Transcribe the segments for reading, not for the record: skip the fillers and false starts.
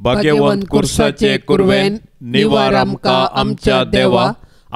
भाग्यवंत कुर्साचे कुरवेन निवार आमकां आमच्या देवा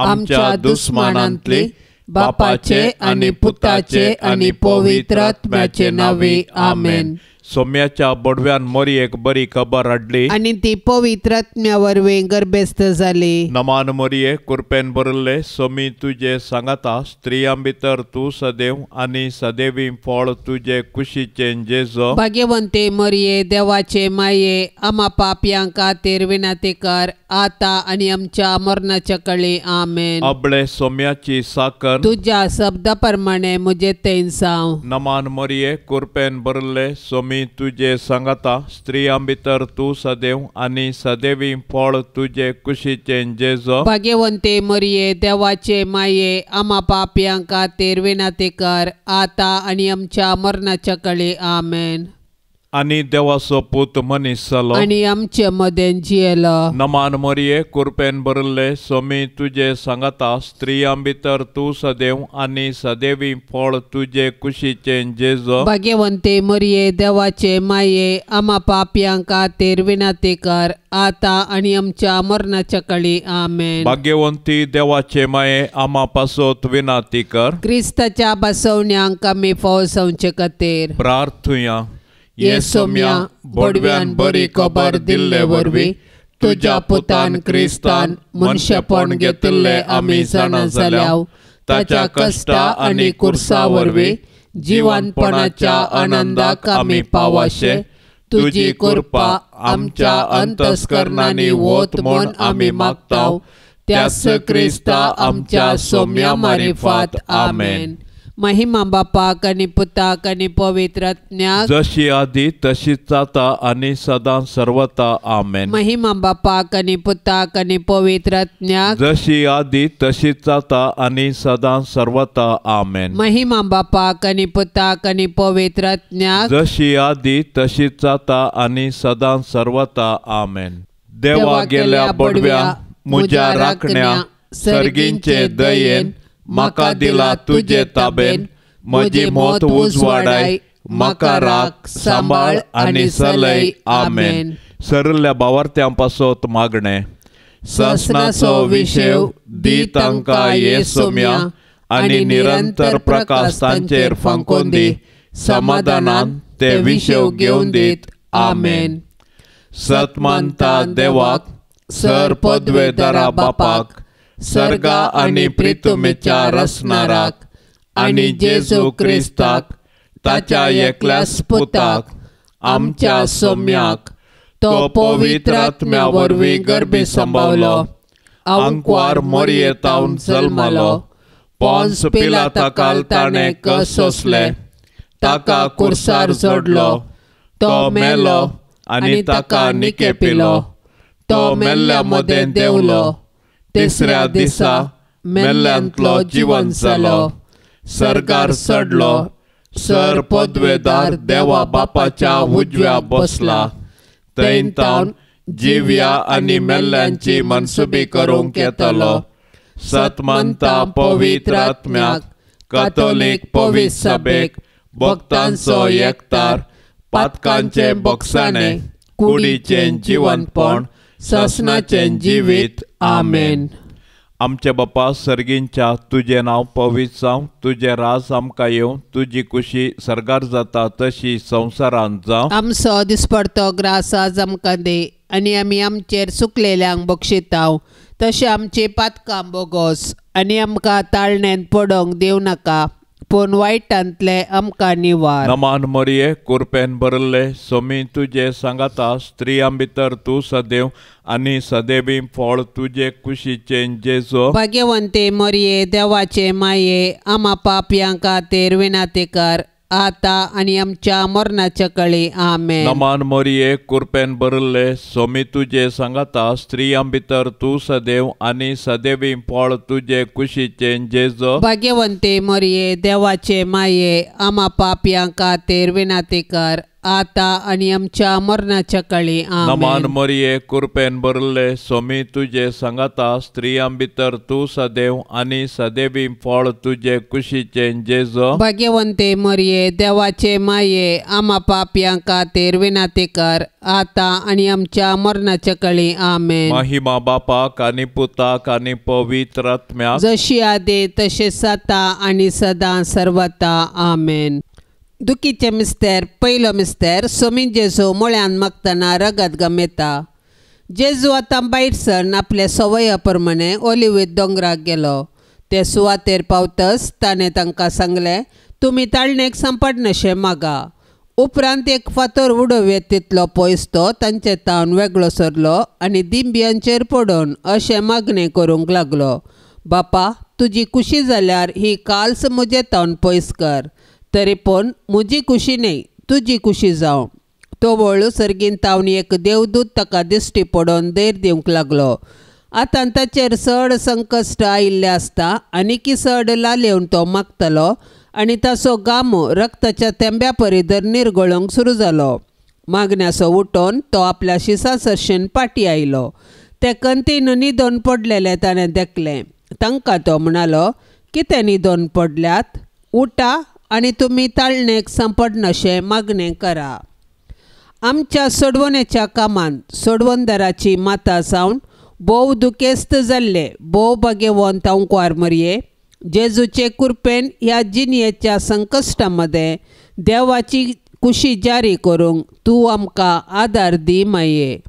आमच्या दुस्मानांतली बापाचे आनी पुताचे आनी पवित्र आत्म्याचे नावे आमेन। सोम्याच्या बडव्यान मोरयेक बरी खबर हाडली आनी ती पवित्र आत्म्या वरवीं गर्भस्थ जाली। नमान मोरये कुरपेन बरले सोमी तुजे सांगाता स्त्रियां भितर तूं सदैव आनी सदैवी फळ तुजे कुशीचे जेजो। भाग्यवंते मरिये देवाचे माये आम्हा पापयां खातीर विनंती कर आता आनी आमच्या मरणाच्या काळी आमेन। अबळे सोम्याची साकर तुझ्या शब्दा प्रमाणे मुझे तेन साव। नमान मोरये कुरपेन बरले सोमी तुझे सांगाता स्त्रियां भितर तूं सदैव आनी सदैवी फळ तुझे कुशीचे जेजो। भाग्यवंते मरिये देवाचे माये आम्हा पापयां खातीर विनंती कर आता आनी आमच्या मरणाच्या काळी आमेन। आनी देवाचो पूत मनीस जालो आनी आमचे मदें जियेलो। नमान मोरये कुरपेन बरले सोमी तुझे सांगाता स्त्रियां भितर तूं सदैव आनी सदैवी फळ तुझे कुशीचे जेजो। भाग्यवंते मरिये देवाचे माये आम्हा पापयां खातीर विनंती कर आता आनी आमच्या मरणाच्या काळी आमेन। भाग्यवंती देवाचे माये आम्हा पासोत विनंती कर क्रिस्ताच्या बसवण्यांक आमी फवसवचे खातीर प्रार्थुया। ये सोम्या बडव्यान बरी खबर दिल्ले वरवीं तुझ्या पुतान क्रिस्तान मनशापण घेतिल्ले आमी जाणा जाल्याव ताच्या कश्टा आनी कुर्सा वरवीं जिवंतपणाच्या आनंदाक आमी पावाशे तुजी कृपा आमच्या अंतस्करणांनी वोत म्हूण आमी मागताव त्यास क्रिस्ता आमच्या सोम्या मारिफात आमेन। महिमा बापाक आनी पुताक आनी पवित्र आत्म्याक जशी आदी तशीच जाता आनी सदां सर्वता आमेन। महिमा बापाक आनी पुताक आनी पवित्र आत्म्याक जशी आदी तशीच जाता आनी सदां सर्वता आमेन। महिमा बापाक आनी पुताक आनी पवित्र आत्म्याक जशी आदी तशीच जाता आनी सदां सर्वता आमेन। देवा गेल्या बडव्या म्हज्या राखण्या सर्गींचे दयेन म्हाका दिला तुजे ताबेन म्हजी मोत उजवाडाय म्हाका राख सांबाळ आनी चलय आमेन। सरल्या भावार्थ्यां पासोत मागणे ससनाचो विशेव दी तांकां ये सोम्या आनी निरंतर प्रकाश तांचेर फांकून दी समाधानान ते विशेव घेवन दीत आमेन। सतमानता देवाक सर पदवेदारा बापाक सर्गा आनी प्रितुमेच्या रसनाराक आनी जेजू क्रिस्ताक ताच्या एकल्याच पुताक आमच्या सोम्याक तो पवित्र आत्म्या वरवीं गर्भे सांबाळलो अंकुआर मोरयेतावन जल्मलो पोंस पिलाताकाल ताणें कस सोंसले ताका कुर्सार जोडलो तो मेलो आनी ताका निके पिलो तो मेल्ल्या मदें देंवलो तिसऱ्या दिसा मेल्ल्यांतलो जिवंत जालो सर्गार चडलो सर पदवेदार देवा बापाच्या उजव्या बसला थंय तावन जिव्या आनी मेल्ल्यांची मनसुबी करूंक येतलो। सतमंता पवित्र आत्म्याक कातोलीक पवित्र सभेक भक्तांचो एकतार पातकांचे बोगसाणे कुडीचें जिवंतपण ससनाचें जिवीत आमेन। आमचे बापा सर्गींच्या तुझे नांव पवित्र जावं तुझे राज आमकां येवं तुजी कुशी सर्गार जाता तशी संवसारांत जावं। आमचो दिसपडतो ग्रास आज आमकां दे आनी आमी आमचेर चुकलेल्यांक बक्षिताव तशें आमची पातकां बोगोस आनी आमकां ताळणेंत पडोवंक दिवं नाका पूण वायटांतले आमकां निवार। नमान मोरये कुरपेन बरले सोमी तुजे सांगाता स्त्रियां भितर तूं सदैव आनी सदैवी फळ तुजे कुशीचे जेजो। भाग्यवंते मरिये देवाचे माये आम्हा पापयां खातीर विनंती कर आता आनी आमच्या मरणाच्या काळी आमेन। नमान मोरये कुरपेन बरले सोमी तुजे सांगाता स्त्रियां भितर तूं सदैव आनी सदैवी फळ तुजे कुशीचे जेजो। भाग्यवंते मरिये देवाचे माये आम्हा पापयां खातीर विनंती कर आता आणि आमच्या मरणाच्या काळी नमान आमेन. मरिये कृपेन भरले सोमी तुझे संगता स्त्रियां भितर तू सदैव आणि सदैवी फळ तुझे कुशीचे जेजो. भाग्यवंते मरिये देवाचे माये आम्हा पापियांक खातीर विनंती कर आता आणि आमच्या मरणाच्या काळी आमेन. महिमा बापाक आणि पुताक आणि पवित्र आत्म्याक जशी आदी तशेंच आता आणि सदां सर्वता आमेन. दुखीचे मिस्तेर पयलो मिस्तेर सोमी जेजू मुळ्यान मागतना रगत गमेता. जेजू आतां भायर सरून आपल्या सवया प्रमाणे ओलिव्हीत दोंगराक गेलो. ते सुवातेर पावतच ताणें तांकां सांगलें, तुमी ताळणेक सांपडनशें मागा. उपरांत एक फातर उडोवये तितलो पयस तो तांचे तावन वेगळो सरलो आनी दिंब्यांचेर पडोवन अशें मागणें करूंक लागलो, बापा तुजी खुशी जाल्यार ही काल्स म्हजे तावन पयस कर. तरी पूण म्हजी खुशी न्हय तुजी खुशी जावं. तो वळू सर्गीन तावनी एक देवदूत ताका दिश्टी पडोवन धैर्य दिवंक लागलो. आतां ताचेर चड संकश्ट आयिल्लें आसता आनी चड लालेवन तो मागतलो आनी ताचो गामो रक्ताच्या तेंब्या परिदर निर्गळोंक सुरू जालो. मागण्याचो उठोवन तो आपल्या शिसा सरशेन पाटी आयलो. ते कंतीन न्हिदोन पडलेले ताणें देखलें. तांकां तो म्हणलो, कितें न्हिदोन पडल्यात? उठा आनी तुमी ताळणेक सांपडनशें मागणें करा. आमच्या सोडवणेच्या कामांत सोडवणदाराची माता जावन भोव दुखेस्त जाल्ले भोव भाग्यवंत अंकवार मरिये, जेजूचे कृपेन ह्या जिणयेच्या संकश्टा मदें देवाची खुशी जारी करूंक तूं आमकां आदार दी माये.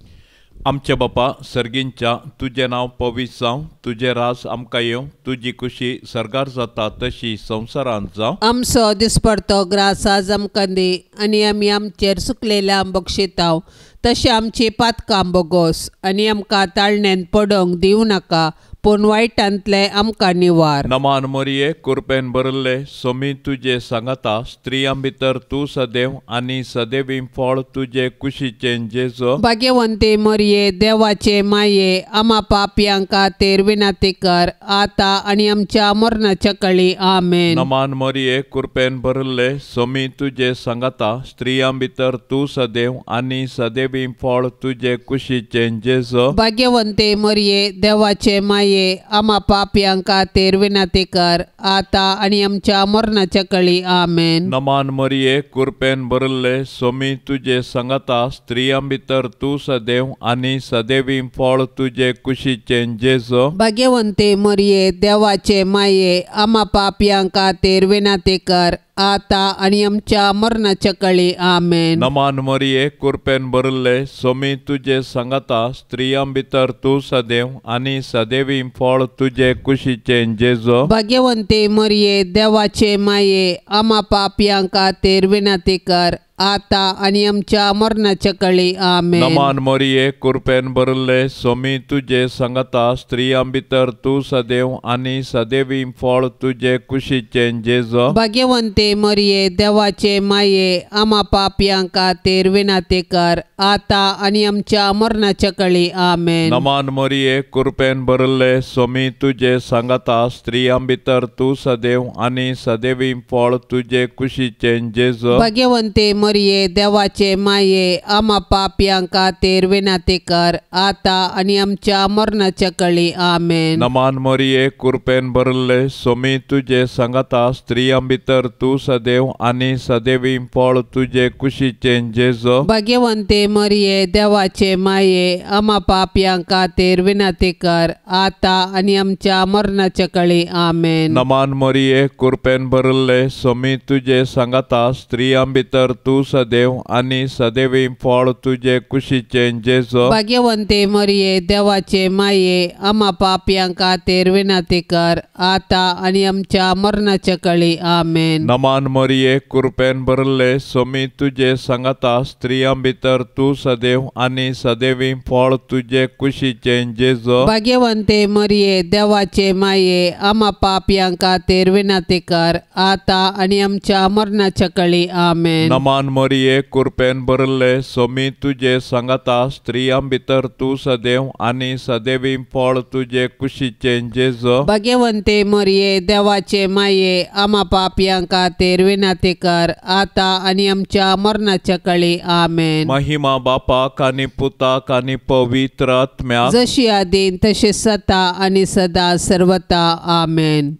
आमचे बापा सर्गींच्या तुझे नांव पवित्र जावं, तुझे रास आमकां येवं, तुजी खुशी सर्गार जाता तशी संवसारांत जावं. आमचो दिसपडतो ग्रास आज आमकां दी आनी आमी आमचेर सुकलेल्या बक्षितांव तशें आमची पातकां बोगोस आनी आमकां ताळणेन पडोवंक दिवं नाका पूण वायटांतले आमकां निवार. नमान मरिये कृपेन भरले सोमी तुझे सांगता स्त्रियां भितर तूं सदैव आणि सदैवी फळ तुझे कुशीचे जेजो. भाग्यवंते मरिये देवाचे माये आम्हा पापियांक खातीर विनंती कर आता आणि आमच्या मरणाच्या काळी आमेन. नमान मरिये कृपेन भरले सोमी तुझे सांगता स्त्रियां भितर तूं सदैव आणि सदैवी फळ तुझे कुशीचे जेजो. भाग्यवंते मरिये देवाचे माये आम्हा पापियांक खातीर विनंती कर आता आणि आमच्या मरणाच्या काळी आमेन. नमान मरिये कृपेन भरले सोमी तुझे सांगता स्त्रियां भितर तूं सदैव आणि सदैवी फळ तुझे कुशीचे जेजो. भाग्यवंते मरिये देवाचे माये आम्हा पापियांक खातीर विनंती कर आता आणि आमच्या मरणाच्या काळी आमेन. नमान मरिये कृपेन भरले सोमी तुझे सांगता स्त्रियां भितर तूं सदैव आणि सदैवी फळ तुझे कुशीचे जेजो. भाग्यवंते मरिये देवाचे माये आम्हा पापियांक खातीर विनंती कर आता आणि आमच्या मरणाच्या काळी आमेन. नमान मरिये कृपेन भरले सोमी तुझे सांगता स्त्रियां भितर तूं सदैव आणि सदैवी फळ तुझे कुशीचे जेजो. भाग्यवंते मरिये देवाचे माये आम्हा पापियांक खातीर विनंती कर आता आणि आमच्या मरणाच्या काळी आमेन. नमान मरिये कृपेन भरले सोमी तुझे सांगता स्त्रियां भितर तूं सदैव आणि सदैवी फळ तुझे कुशीचे जेजो. भाग्यवंते मरिये देवाचे माये आम्हा पापियांक खातीर विनंती कर आता आणि आमच्या मरणाच्या काळी आमेन. नमान मरिये कृपेन भरले सोमी तुझे सांगता स्त्रियां भितर तूं सदैव आणि सदैवी फळ तुझे कुशीचे जेजो. भाग्यवंते मरिये देवाचे माये आम्हा पापियांक खातीर विनंती कर आता आणि आमच्या मरणाच्या काळी आमेन. नमान मरिये कृपेन भरले सोमी तुझे सांगता स्त्रियां भितर तूं सदैव आणि सदैवी फळ तुझे कुशीचे जेजो. भाग्यवंते मरिये देवाचे माये आम्हा पापियांक खातीर विनंती कर आता आणि आमच्या मरणाच्या काळी आमेन. नमान मरिये कृपेन भरले सोमी तुझे सांगता स्त्रियां भितर तूं सदैव आणि सदैवी फळ तुझे कुशीचे जेजो. भाग्यवंते मरिये देवाचे माये आम्हा पापियांक खातीर विनंती कर आता आणि आमच्या मरणाच्या काळी आमेन. नमान नमान मरिये कृपेन भरले सोमी तुझे सांगाता स्त्रियां भितर तू सदैव आनी सदैवी फळ तुझे कुशीचे जेजो भाग्यवंते मरिये देवाचे माये आम्हा पापियां खातीर विनंती कर आता आणि आमच्या मरणाच्या काळी आमेन. महिमा बापाक आनी पुताक आनी पवित्र आत्म्याक जशी आदीन तशी सता आणि सदा सर्वता आमेन.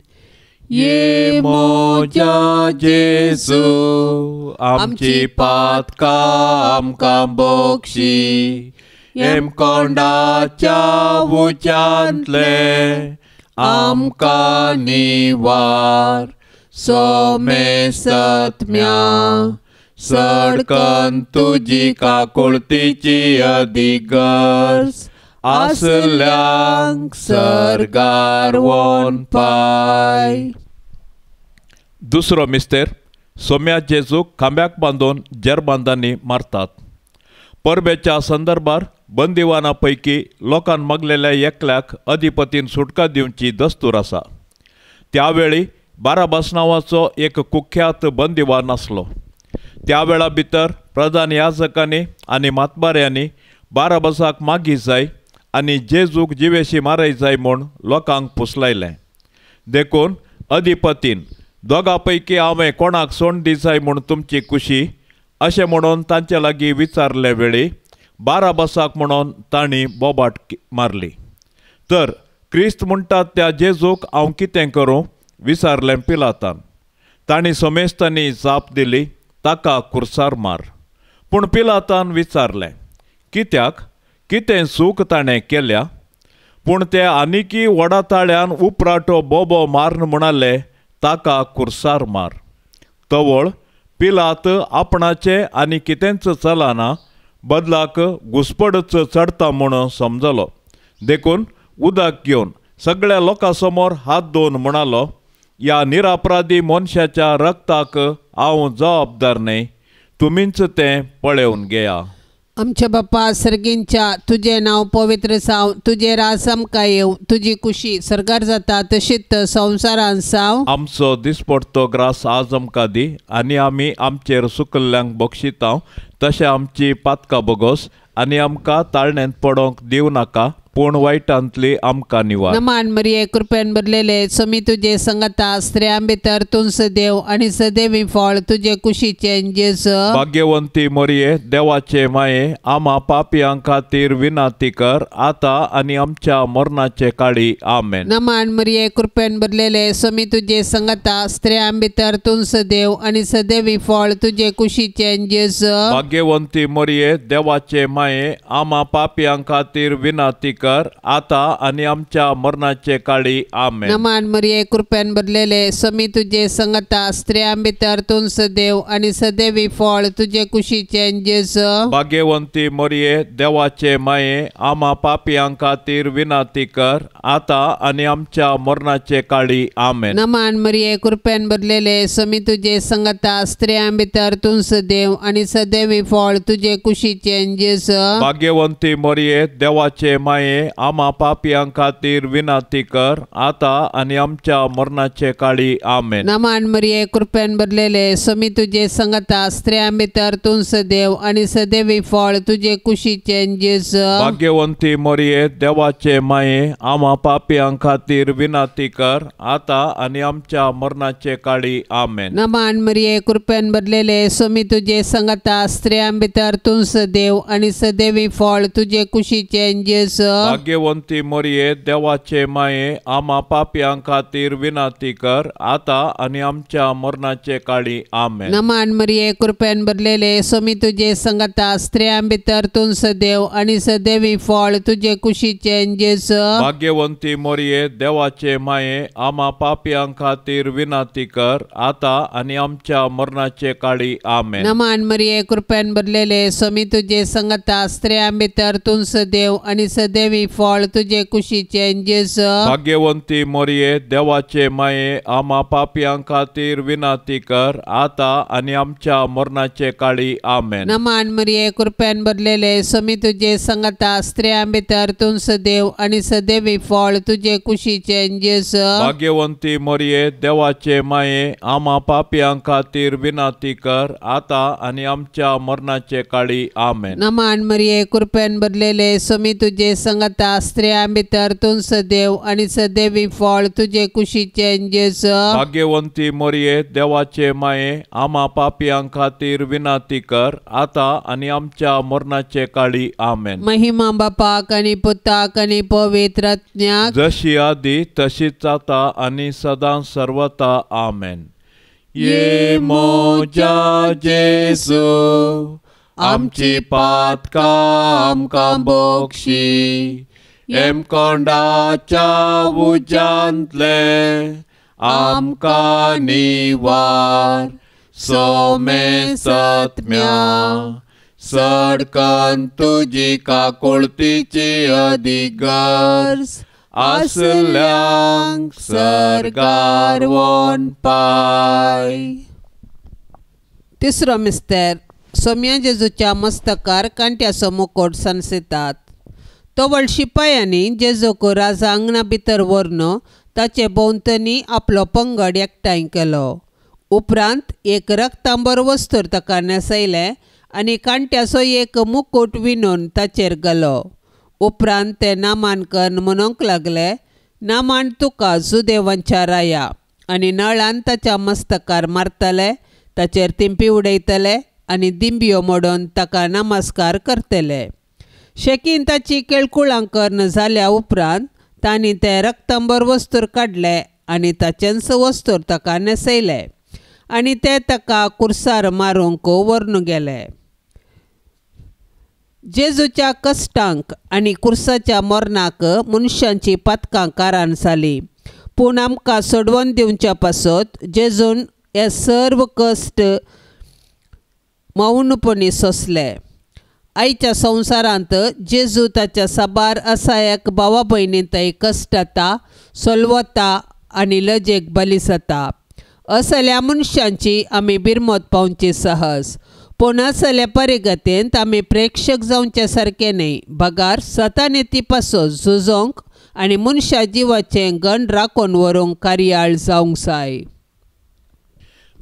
ये मोजा जेजू आमची पातकां आमकां बोगशी एम कोंडाच्या उच्यांतले आमकां निवार सोमे सत्म्या सडकन तुजी काकुळतीची अधिगर्स आसल्यांक सरगार वोन पाय. दुसरो मिस्तेर सोम्या जेजूक खांब्याक बांदून जेरबांदांनी मारतात. परबेच्या संदर्भार बंदिवाना पैकी लोकांन मागलेल्या एकल्याक अधिपतीन सुटका दिवची दस्तूर आसा. त्यावेळी बाराबास नांवाचो एक कुख्यात बंदिवान आसलो. त्या वेळा भितर प्रधान याजकांनी आनी मातबाऱ्यांनी बाराबासाक मागी जाय आनी जेजूक जिवेशी मारय जाय म्हूण लोकांक पुसलायलें. देखून अधिपतीन दोगां पैकी हांवें कोणाक सोंड दी जाय म्हूण तुमची कुशी अशें म्हणून तांचे लागीं विचारले वेळी बाराबासाक म्हणून तांणी बोबाट मारली. तर क्रिस्त म्हणटात त्या जेजूक हांव कितें करूं विचारलें पिलातान. तांणी समेस्तांनी जाप दिली ताका कुर्सार मार. पूण पिलातान विचारलें कित्याक कितें चूक ताणें केल्या. पूण ते आनिकी व्हडा ताळ्यान उपराटो बोबो मारन म्हणाले ताका कुर्सार मार. तवळ पिलात आपणाचें आनी कितेंच चलना बदलाक घुसपडच चडटा म्हूण समजलो. देखून उदक घेवन सगळ्या लोकां समोर हात धुवन म्हणालो ह्या निरापराधी मनशाच्या रक्ताक हांव जबाबदार न्हय. तुमीच तें पळोवन घेया. आमच्या बाप्पा सर्गींच्या तुझे नाव पवित्र जावं तुझे राज आमकां येवं तुझी कुशी सरकार जाता तशीच संवसारान जावं. आमचो दिसपडतो ग्रास आज आमकां दी आनी आमी आमचेर सुकल्ल्यांक बक्षिता तशें आमची पातकां बोगोस आनी आमकां ताळणेंत पडोवंक दिवं नाका पूण वायटांतली आमकां निवार. नमान मरिये कृपेन भरलेले सोमी तुझे संगता स्त्रियां भितर तूं सदैव आनी सदैवी फळ तुझे कुशीचे जेजू. भाग्यवंती मरिये देवाचे माये आम्हा पापियां खातीर विनंती कर आता आनी आमच्या मरणाचे काळी आमेन. नमान मरिये कृपेन भरलेले सोमी तुझे संगता स्त्रियां भितर तूं सदैव आनी सदैवी फळ तुझे कुशीचे जेजू. भाग्यवंती मरिये देवाचे माये आम्हा पापियां खातीर विनंती कर आता आनी आमच्या मरणाचे काळी आमेन. नमान मरिये कृपेन भरलेले सोमी तुझे संगता स्त्रियां भितर तूं सदैव आनी सदैवी फळ तुझे कुशीचे जेजू. भाग्यवंती मरिये देवाचे माये आम्हा पापियां खातीर विनंती कर आता आनी आमच्या मरणाचे काळी आमेन. नमान मरिये कृपेन भरलेले सोमी तुझे संगता स्त्रियां भितर तूं सदैव आनी सदैवी फळ तुझे कुशीचे जेजू. भाग्यवंती मरिये देवाचे माये आम्हा पापियां खातीर विनंती कर आता आनी आमच्या मरणाचे काळी आमेन. नमान मरिये कृपेन भरलेले सोमी तुझे संगता स्त्रियां भितर तूं सदैव आनी सदैवी फळ तुझे कुशीचे जेजू. भाग्यवंती मरिये देवाचे माये आम्हा पापियां खातीर विनंती कर आता आनी आमच्या मरणाचे काळी आमेन. नमान मरिये कृपेन भरलेले सोमी तुझे संगता स्त्रियां भितर तूं सदैव आनी सदैवी फळ तुझे कुशीचे जेजू. भाग्यवंती मरिये देवाचे माये आम्हा पापियां खातीर विनंती कर आता आनी आमच्या मरणाचे काळी आमेन. नमान मरिये कृपेन भरलेले सोमी तुझे संगता स्त्रियां भितर तूं सदैव आनी सदैवी फळ तुझे कुशीचे जेजू. भाग्यवंती मरिये देवाचे माये आम्हा पापियां खातीर विनंती कर आता आनी आमच्या मरणाचे काळी आमेन. नमान मरिये कृपेन भरलेले सोमी तुझे संगता स्त्रियां भितर तूं सदैव आनी सदैवी सदैवी फळ तुझे कुशीचे जेजू. भाग्यवंती मोरये, देवाचे माये, आम्हा पापियां खातीर विनाती कर, आता आणि आमच्या मरणाचे काळी. आमेन. नमान मरिये, कृपेन भरलेले, स्वामी तुझे संगता, स्त्रियां भितर तूं सदैव आणि सदैवी फळ तुझे कुशीचे जेजू. भाग्यवंती मोरये, देवाचे माये, आम्हा पापियां खातीर विनाती कर, आता आणि आमच्या मरणाचे काळी. आमेन. नमान मरिये, कृपेन भरलेले, स्वामी तुझे संगता, स्त्रियां भितर तूं सदैव आणि सदैवी फळ तुझे कुशीचे जेजू. भाग्यवंती मोरये, देवाचे माये, आम्हा पापियां खातीर विनाती कर, आता आणि आमच्या मरणाचे काळी. आमेन. महिमा बापाक आणि पुताक आणि पवित्र आत्म्याक, जशी आधी तशीच आता आणि सदा सर्वता. आमेन. ये मोजा जेजू, आमची पातकां आमकां बोगशी, एम कोंडाच्या उज्यांतले आमकां निवार, सोमे सत्म्या सडकन तुजी काकुळतीची अधिगर्ज, आसल्यांक सरकार वोन पाय. तिसरो मिस्तेर, सोम्या जेजूच्या मस्तकार कांट्याचो मुकोट सनसितात. तो व्हड शिपायांनी जेजूक राजा आंगणा भितर व्हरून ताचे भोंवतणी आपलो पंगड एकठांय केलो. उपरांत एक रक्तांबर वस्तूर ताका नेसयलें आनी कांट्याचो एक मुकुट विणून ताचेर घालो. उपरांत ते नामांकन म्हणूंक लागले, नामान तुका जुदेवांच्या राया, आनी नळान ताच्या मस्तकार मारतले, ताचेर तिंपी उडयतले आनी दिंबियो मोडून ताका नमस्कार करतले. शेकीन ताची केळकुळांकन जाल्या उपरांत तांणी ते रक्तांबर वस्तूर काडले आनी ताचेंच वस्तूर ताका नेसयले आनी ते ताका कुर्सार मारूंक व्हरून गेले. जेजूच्या कश्टांक आनी कुर्साच्या मरणाक मनशांची पातकां कारण जाली, पूण आमकां सोडवून दिवच्या पासत जेजून हे सर्व कश्ट मौनपणी सोंसले. आयच्या संवसारांत जेजू ताच्या साबार असायक भावा भयणींतय कश्ट जाता, सोलवता आनी लजेक बली जाता. असल्या मनशांची आमी बिरमत पावची सहज, पूण असल्या परिगतेंत आमी प्रेक्षक जावचे सारके न्ही. बगार सतान येती पासत झुजोंक आनी मनशा जिवाचें गण राखून व्हरूंक कार्याळ जावंक जाय.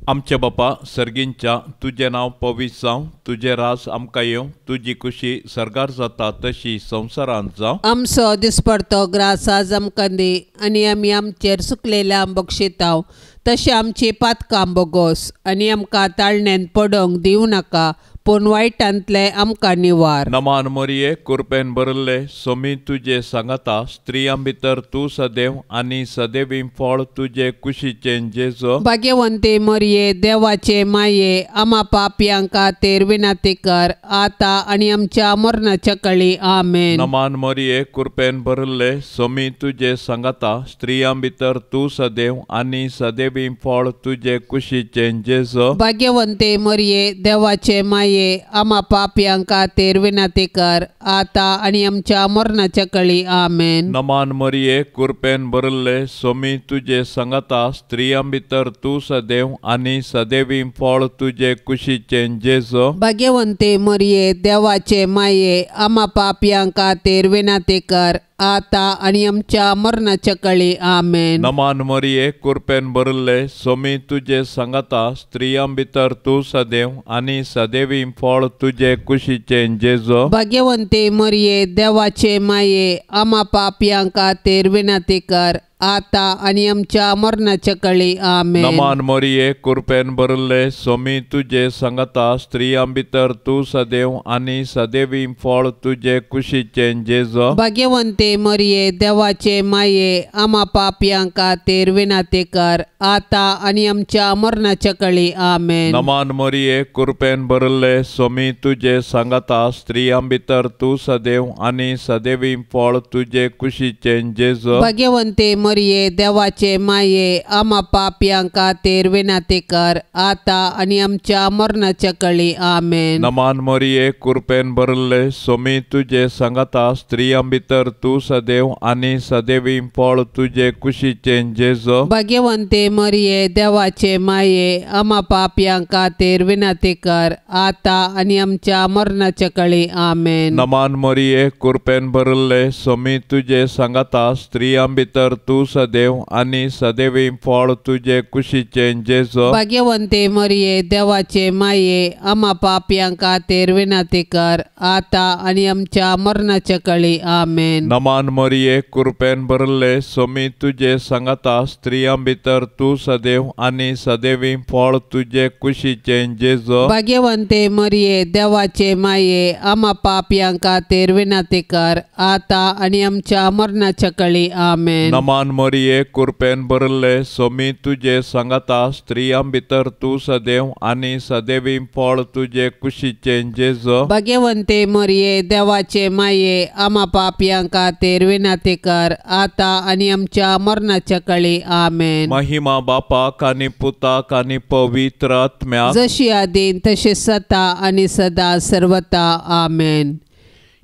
आमचे बापा सर्गींच्या, तुझें नांव पवित्र जावं, तुझें राज आमकां येवं, तुजी खुशी सर्गार जाता तशी संवसारांत जावं. आमचो दिसपडतो ग्रास आज आमकां दी, आनी आमी आमचेर चुकलेल्या बक्षितांव तशें आमची पातकां बोगोस, आनी आमकां ताळणेन पडोवंक दिवं नाका, पूण वायटांतले आमकां निवार. नमान मोरये, कृपेन भरले, सोमी तुजे सांगाता, स्त्रियां भितर तूं सदैव आनी सदैवी फळ तुजे कुशीचें जेजू. भाग्यवंती मोरये, देवाचे माये, आम्हा पापयां खातीर विनाती कर, आता आनी आमच्या मरणाच्या काळी. आमेन. नमान मोरये, कृपेन भरले, सोमी तुजे सांगाता, स्त्रियां भितर तूं सदैव आनी सदैवी फळ तुजे कुशीचें जेजू. भाग्यवंती मोरये, देवाचे माये, आम्हा पापयां खातीर विनाती कर, आता आनी आमच्या मरणाच्या काळी. आमेन. नमान मोरये, कृपेन भरले, सोमी तुजे सांगाता, स्त्रियां भितर तूं सदैव आनी सदैवी फळ तुजे कुशीचें जेजू. भाग्यवंती मोरये, देवाचे माये, आम्हा पापयां खातीर विनाती कर, आता आनी आमच्या मरणाच्या काळी. आमेन. नमान मोरये, कृपेन भरले, सोमी तुजे सांगाता, स्त्रियां भितर तूं सदैव आनी सदैवी फळ तुजे कुशीचें जेजू. भाग्यवंती मोरये, देवाचे माये, आम्हा पापयां खातीर विनाती कर, आता आनी आमच्या मरणाच्या काळी. आमेन. नमान मोरये, कृपेन भरले, सोमी तुजे सांगाता, स्त्रियां भितर तूं सदैव आनी सदैवी फळ तुजे कुशीचें जेजू. भाग्यवंती मोरये, देवाचे माये, आम्हा पापयां खातीर विनाती कर, आता आणि आमच्या मरणाच्या काळी आमेन. नमान मरिये कृपेन भरले स्वामी तुझे सांगता स्त्रियां भितर तू सदैव आणि सदैवी फळ तुझे कुशीचे जेजो. भाग्यवंते मरिये देवाचे माये आम्हा पापियांक खातीर विनंती कर आता आणि आमच्या मरणाच्या काळी आमेन. नमान मरिये कृपेन भरले स्वामी तुझे सांगता स्त्रियां भितर तू सदैव आणि सदैवी फळ तुझे कुशीचे जेजो. भाग्यवंते मरिये देवाचे माये आम्हा पापियांक खातीर विनंती कर आता आणि आमच्या मरणाच्या काळी आमेन. नमान मरिये कृपेन भरले स्वामी तुझे सांगता स्त्रियां भितर तू सदैव आणि सदैवी फळ तुझे कुशीचे जेजो. भाग्यवंते मरिये देवाचे माये आम्हा पापियांक खातीर विनंती कर आता आणि आमच्या मरणाच्या काळी आमेन. नमान मरिये कृपेन भरले स्वामी तुझे सांगता स्त्रियां भितर तू सदैव आणि सदैवी फळ तुझे कुशीचे जेजो. भाग्यवंते मरिये देवाचे माये आम्हा पापियांक खातीर विनंती कर आता आणि आमच्या मरणाच्या काळी आमेन. नमान मरिये कृपेन भरले स्वामी तुझे सांगता स्त्रियां भितर तू सदैव आणि सदैवी फळ तुझे कुशीचे जेजो. भाग्यवंते मरिये देवाचे माये आम्हा पापियांक खातीर विनंती कर आता आणि आमच्या मरणाच्या काळी आमेन. महिमा बापाक आणि पुताक आणि पवित्र आत्म्याक जशी आदीन तशी सता आणि सदा सर्वता आमेन.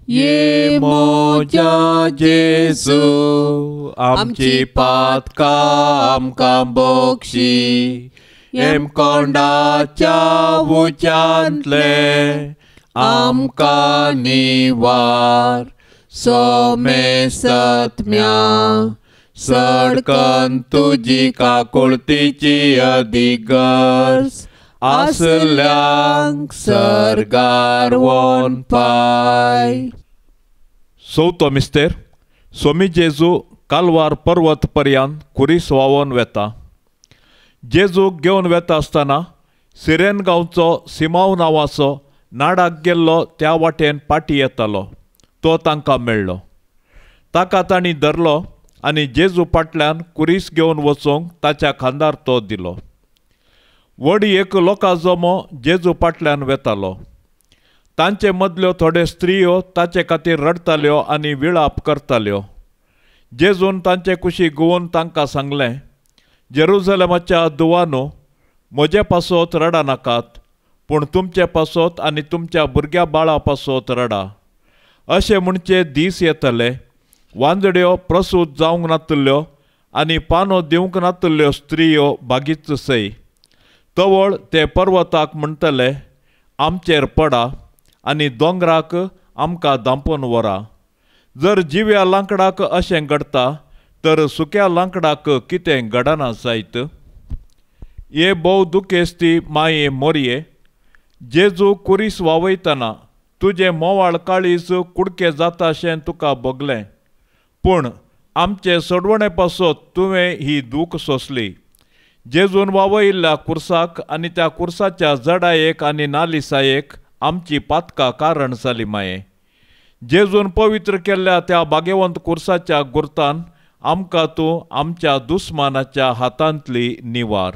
ये मोजा जेजू आमची पातकां आमकां बोक्षी एम कोंडाच्या उच्यांतले आमकां निवार सोमे सत्म्या सडकन तुजी काकुळतीची अधिगर्स आसल्यांक सरगार वोन पाय. चवथो मिस्तेर स्वामी जेजू कालवार पर्वत पर्यंत कुरीस वावोन वेता. जेजूक घेवन वेता आसतना सिरेन गांवचो सिमाव नांवाचो नाडाक गेल्लो त्या वाटेन पाटी येतालो. तो तांकां मेळ्ळो. ताका तांणी धरलो आनी जेजू फाटल्यान कुरीस घेवन वचूंक ताच्या खांदार तो दिलो. व्हड एक लोकां जमो जेजू फाटल्यान वेतालो. तांचे मदल्यो थोड्यो स्त्रियो ताचे खातीर रडताल्यो आनी विळाप करताल्यो. जेजून तांचे कुशी घुंवून तांकां सांगलें, जेरुसलेमाच्या दुवानो म्हजे पासत रडा नाकात, पूण तुमचे पासत आनी तुमच्या भुरग्या बाळा पासत रडा. अशें म्हणचे दीस येतले वांजड्यो प्रसूत जावंक नातल्यो आनी पानो दिवंक नातल्यो स्त्रियो बागीच सै. तवळ ते पर्वताक म्हणटले, आमचेर पडा आनी दोंगराक आमकां धांपून व्हरा. जर जिव्या लांकडाक अशें घडटा तर सुक्या लांकडाक कितें घडना जायत. ये भोव दुखेस्ती माये मोरये, जेजू कुरीस वावयतना तुजें मोवाळ काळीज कुडकें जाता अशें तुका भोगलें, पूण आमचे सोडवणे पासत तुवें ही दूख सोंसली. जेजून वावयल्ल्या कुर्साक आनी त्या कुर्साच्या जडायेक आनी नालिसायेक आमची पातकां कारण जाली माये. जेजून पवित्र केल्ल्या त्या भाग्यवंत कुर्साच्या गुर्तान आमकां तूं आमच्या दुस्मानाच्या हातांतली निवार.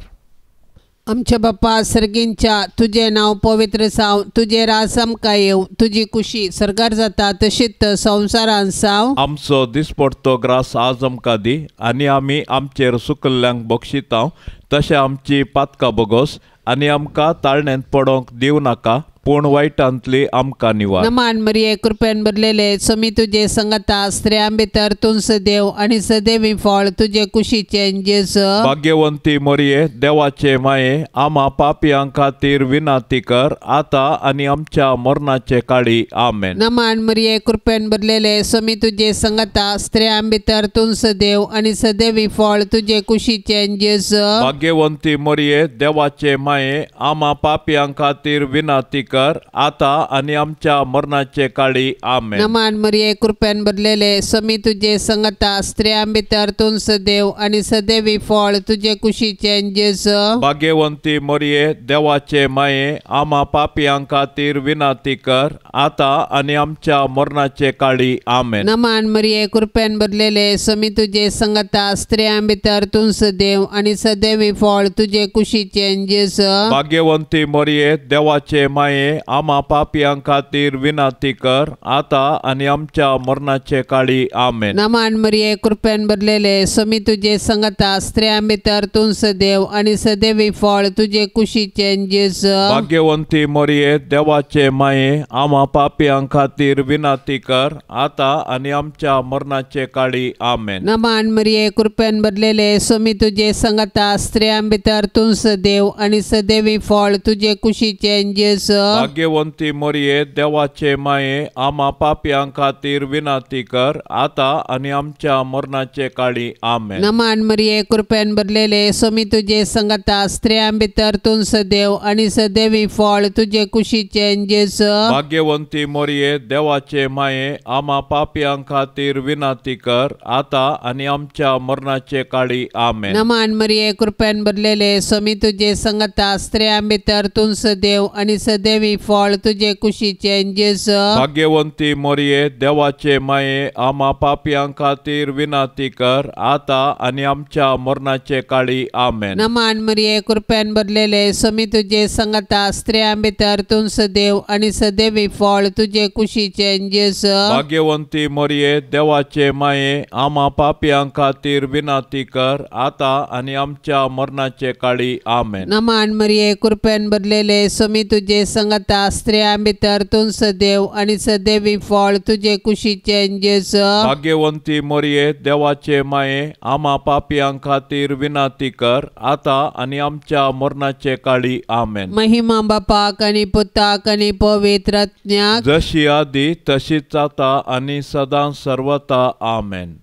आमच्या बाप्पा सर्गींच्या तुझे नाव पवित्र जावं, तुझे रास आमकां येवं, तुजी कुशी सरकार जाता तशीच संवसारान जावं. आमचो दिसपडटो ग्रास आज आमकां दी आनी आमी आमचेर सुकल्ल्यांक बक्षिता तशें आमची पातकां बोगोस आनी आमकां ताळणेंत पडोवंक दिवं नाका, पूण वायटांतली आमकां निवार. नमान मरिये कृपेन भरलेले स्वामी तुजे संगता स्त्रियां भितर तूं सदैव आनी सदैवी फळ तुजे कुशीचे जेजू. भाग्यवंती मरिये देवाचे माये आम्हा पापियां खातीर विनंती कर आता आनी आमच्या मरणाचे काळी आमेन. नमान मरिये कृपेन भरलेले स्वामी तुजे संगता स्त्रियां भितर तूं सदैव आनी सदैवी फळ तुजे कुशीचे जेजू. भाग्यवंती मरिये देवाचे माये आम्हा पापियां खातीर विनंती कर कर, आता आणि आमच्या मरणाचे काळी आमेन. नमान मरिये कृपेन भरलेले स्वामी तुझे संगता स्त्रियां भितर तूं सदैव आणि सदैवी फळ तुझे कुशीचे जेजू. भाग्यवंती मरिये देवाचे माये, आम्हा पापियां खातीर विनंती कर, आता आणि आमच्या मरणाचे काळी आमेन. नमान मरिये कृपेन भरलेले स्वामी तुझे संगता स्त्रियां भितर तूं सदैव आणि सदैवी फळ तुझे कुशीचे जेजू. भाग्यवंती मरिये देवाचे माये, आम्हा पापियां खातीर विनंती कर, आता आणि आमच्या मरणाचे काळी आमेन. नमान मरिये कृपेन भरलेले स्वामी तुझे संगता स्त्रियां भितर तूं सदैव आणि सदैवी फळ तुझे कुशीचे जेजू. भाग्यवंती मरिये देवाचे माये, आम्हा पापियां खातीर विनंती कर, आता आणि आमच्या मरणाचे काळी आमेन. नमान मरिये कृपेन भरलेले स्वामी तुझे संगता स्त्रियां भितर तूं सदैव आणि सदैवी फळ तुझे कुशीचे जेजू. भाग्यवंती मरिये देवाचे माये, आम्हा पापियां खातीर विनंती कर, आता आणि आमच्या मरणाचे काळी आमेन. नमान मरिये कृपेन भरलेले स्वामी तुझे संगता स्त्रियां भितर तूं सदैव आणि सदैवी फळ तुझे कुशीचे जेजू. भाग्यवंती मरिये देवाचे माये, आम्हा पापियां खातीर विनंती कर, आता आणि आमच्या मरणाचे काळी आमेन. नमान मरिये कृपेन भरलेले स्वामी तुझे संगता स्त्रियां भितर तूं सदैव आणि सदैवी फळ तुझे कुशीचे जेजू. भाग्यवंती मरिये देवाचे माये, आम्हा पापियां खातीर विनंती कर, आता आणि आमच्या मरणाचे काळी आमेन. नमान मरिये कृपेन भरलेले स्वामी तुझे संगता स्त्रियां भितर तूं सदैव आणि सदैवी फळ तुझे कुशीचे जेजू. भाग्यवंती मरिये देवाचे माये, आम्हा पापियां खातीर विनंती कर, आता आणि आमच्या मरणाचे काळी आमेन. नमान मरिये कृपेन भरलेले स्वामी तुझे संगता स्त्रियां भितर तूं सदैव आणि सदैवी फळ तुझे कुशीचे जेजू. भाग्यवंती मरिये देवाचे माये, आम्हा पापियां खातीर विनंती कर, आता आणि आमच्या मरणाचे काळी आमेन. महिमा बापाक आणि पुताक आणि पवित्र आत्म्याक, जशी आदी तशीच आता आणि सदां सर्वता आमेन.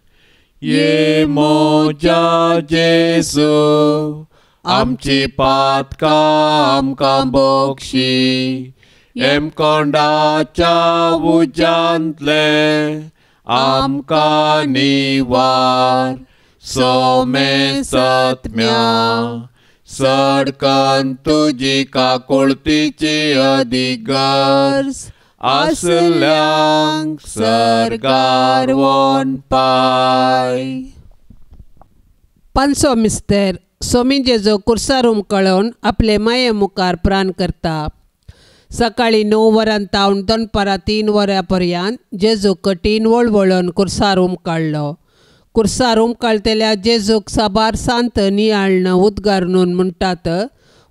ये मोजा जेजू, आमची पातकां आमकां बोगशी, एम कोंडाच्या उज्यांतले आमकां निवार, सोमे सत्म्या सडकन तुजी काकुळतीची अधिगर्ज, आसल्यांक सरकार वोन पाय. पांचवो मिस्तेर स्वामी जेजू कुर्सार उमकळून आपले माये मुखार प्राण करता. सकाळी 9 वरां तावन दनपारां 3 वरां पर्यंत जेजू कठीण वळवळून कुर्सार उमकाळ्ळो. कुर्सार उमकाळतेल्या जेजूक साबार सांत नियाळन उद्गारून म्हणटात,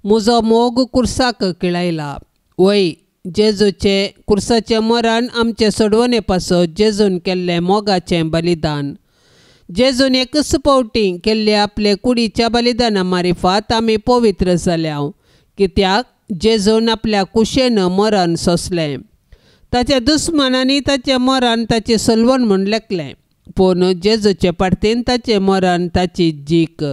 म्हजो मोग कुर्साक किळयला. वय जेजूचे कुर्साचें मरण आमचे सोडवणे पासत जेजून केल्लें मोगाचें बलिदान. जेजून एकच फावटी केल्ले आपले कुडीच्या बलिदाना मारिफात आमी पवित्र जाल्या, कित्याक जेजून आपल्या कुशेन मरण सोंसलें. ताच्या दुस्मानांनी ताचें मरण ताची सलवण म्हूण लेखलें, पूण जेजूचे पाडतीन ताचें मरण ताची जीक.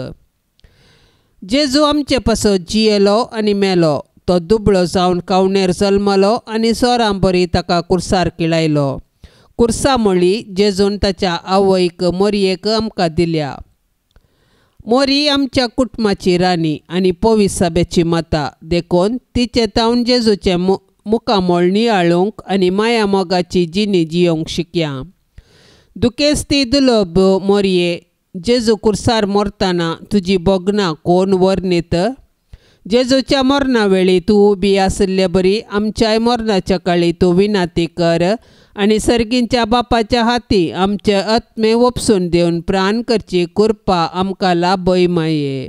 जेजू आमचे पासत जियेलो आनी मेलो. तो दुबळो जावन कावणेर जल्मलो आनी सोरां बरी ताका कुर्सार किळयलो. कुर्सा मोळी जेजून ताच्या आवयक मोरयेक आमकां दिल्या. मोरी आमच्या कुटुंबाची राणी आनी पवित्र सभेची माता देखून तिचे तावन जेजूचे मुखामोळ नियाळूंक आनी माया मोगाची जिणी जियोंक शिकया. दुखेस्ती दुलोब मोरये, जेजू कुर्सार मरतना तुजी बोगनां कोण वर्णीत. जेजूच्या मरणा वेळी तूं उबी आसले बरी आमच्याय मरणाच्या काळी तूं विनंती कर आनी सर्गींच्या बापाच्या हाती आमचे आत्मे वपसून दिवन प्राण करची कृपा आमकां लाभय माये.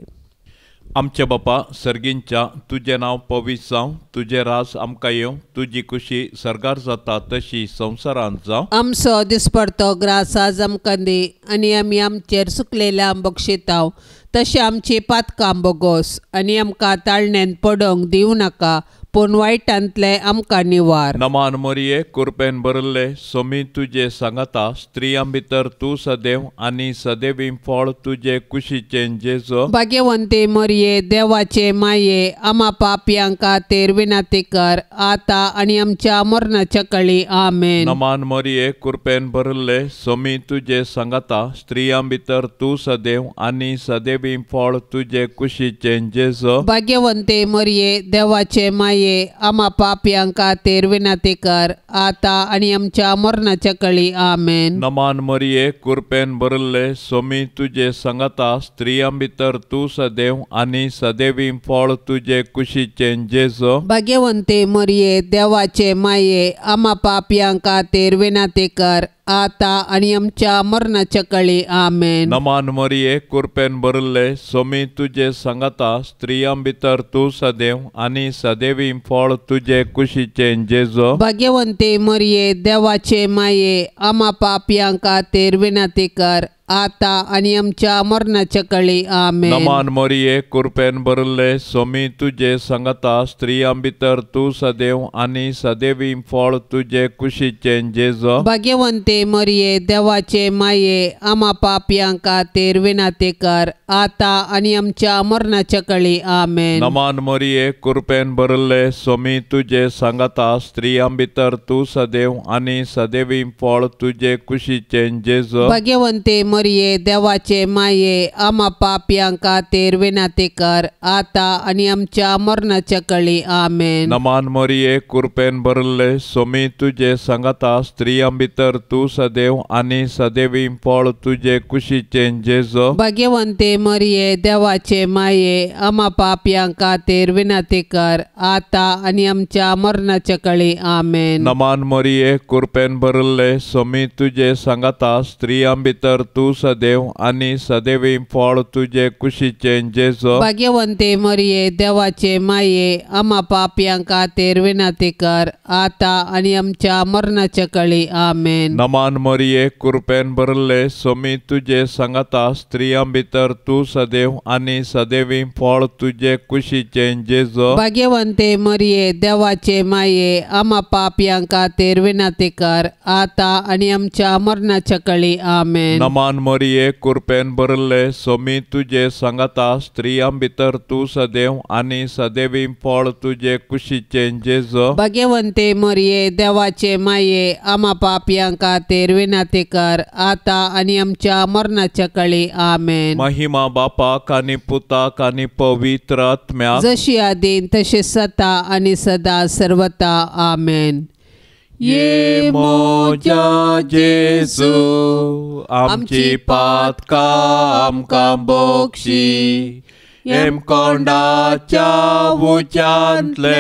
आमचे बापा सर्गींच्या, तुझे नांव पवित्र जावं, तुझे रास आमकां येवं, तुजी खुशी सर्गार जाता तशी संवसारांत जावं. आमचो दिसपडतो ग्रास आज आमकां दी आनी आमी आमचेर सुकलेल्या बक्षितांव तशें आमची पातकां बोगोस आनी आमकां ताळणेन पडोवंक दिवं नाका, पूण वायटांतले आमकां निवार. नमान मोरये कृपेन भरले सोमी तुजे सांगाता स्त्रियां भितर तूं सदैव आनी सदैवी फळ तुजे कुशीचे जेजो. भाग्यवंते मरिये देवाचे माये आम्हा पापयांक खातीर विनंती कर आता आनी आमच्या मरणाच्या काळी आमेन. नमान मोरये कृपेन भरले सोमी तुजे सांगाता स्त्रियां भितर तूं सदैव आनी सदैवी फळ तुजे कुशीचे जेजो. भाग्यवंते मरिये देवाचे माये आम्हा पापयांक खातीर विनंती कर आता आनी आमच्या मरणाच्या काळी आमेन. नमान मोरये कृपेन भरले सोमी तुजे सांगाता स्त्रियां भितर तूं सदैव आनी सदैवी फळ तुजे कुशीचे जेजो. भाग्यवंते मरिये देवाचे माये आम्हा पापयांक खातीर विनंती कर आता आनी आमच्या मरणाच्या काळी आमेन. नमान मोरये कृपेन भरले सोमी तुजे सांगाता स्त्रियां भितर तूं सदैव आनी सदैवी फळ तुजे कुशीचे जेजो. भाग्यवंते मरिये देवाचे माये आम्हा पापयांक खातीर विनंती कर आता आनी आमच्या मरणाच्या काळी आमेन. नमान मोरये कृपेन भरले सोमी तुजे सांगाता स्त्रियां भितर तूं सदैव आनी सदैवी फळ तुजे कुशीचे जेजो. भाग्यवंते मरिये देवाचे माये आम्हा पापयांक खातीर विनंती कर आता आनी आमच्या मरणाच्या काळी आमेन. नमान मोरये कृपेन भरले सोमी तुजे सांगाता स्त्रियां भितर तूं सदैव आनी सदैवी फळ तुजे कुशीचे जेजो. भाग्यवंते मरिये देवाचे माये आम्हा पापयांक खातीर विनंती कर आता आनी आमच्या मरणाच्या काळी आमेन. नमान मोरये कृपेन भरले सोमी तुजे सांगाता स्त्रियां भितर तूं सदैव आनी सदैवी फळ तुजे कुशीचे जेजो. भाग्यवंते मरिये देवाचे माये आम्हा पापयांक खातीर विनंती कर आता आनी आमच्या मरणाच्या काळी आमेन. नमान मोरये कृपेन भरले सोमी तुजे सांगाता स्त्रियां भितर तूं सदैव आनी सदैवी फळ तुजे कुशीचे जेजो. भाग्यवंते मरिये देवाचे माये आम्हा पापयांक खातीर विनंती कर आता आनी आमच्या मरणाच्या काळी आमेन. नमान मोरये कृपेन भरले सोमी तुजे सांगाता स्त्रियां भितर तूं सदैव आनी सदैवी फळ तुजे कुशीचे जेजो. भाग्यवंते मरिये देवाचे माये आम्हा पापयांक खातीर विनंती कर आता आनी आमच्या मरणाच्या काळी आमेन. नमान मोरये कृपेन भरले सोमी तुजे सांगाता स्त्रियां भितर तूं सदैव आनी सदैवी फळ तुजे कुशीचे जेजो. भाग्यवंते मरिये देवाचे माये आम्हा पापयांक खातीर विनंती कर आता आनी आमच्या मरणाच्या काळी आमेन. महिमा बापाक आनी पुताक आनी पवित्र आत्म्याक जशी आदीन तशी सता आनी सदा सर्वता आमेन. ये मोजा जेजू आमची पातकां आमकां बोगशी एम कोंडाच्या उच्यांतले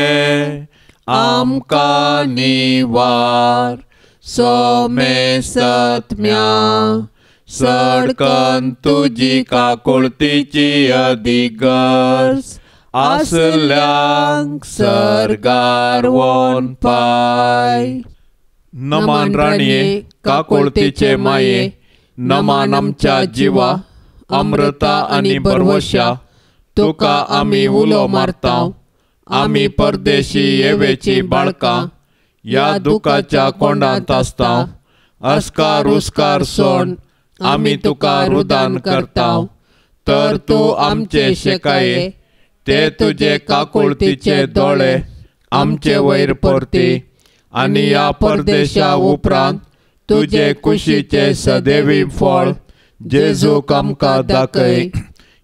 आमकां निवार सोमे सत्म्या सडकन तुजी काकुळतीची अधिगर्स आसल्यांक सरगार वोन पाय. नमान राणये काकुळतीचे माये नमान आमच्या जिवा अमृता आनी बरवशा तुका आमी उलो मारताव. आमी परदेशी येवेची बाळकां या दुखाच्या कोंडांत आसताव. अस्कार उस्कार सोड आमी तुका रुदान करताव. तर तूं आमचे शेकाये ते तुजे काकुळतीचे दोळे आमचे वयर परती आनी या परदेशा उपरांत तुजे कुशीचे सदैवी फळ जेजूक आमकां दाखय.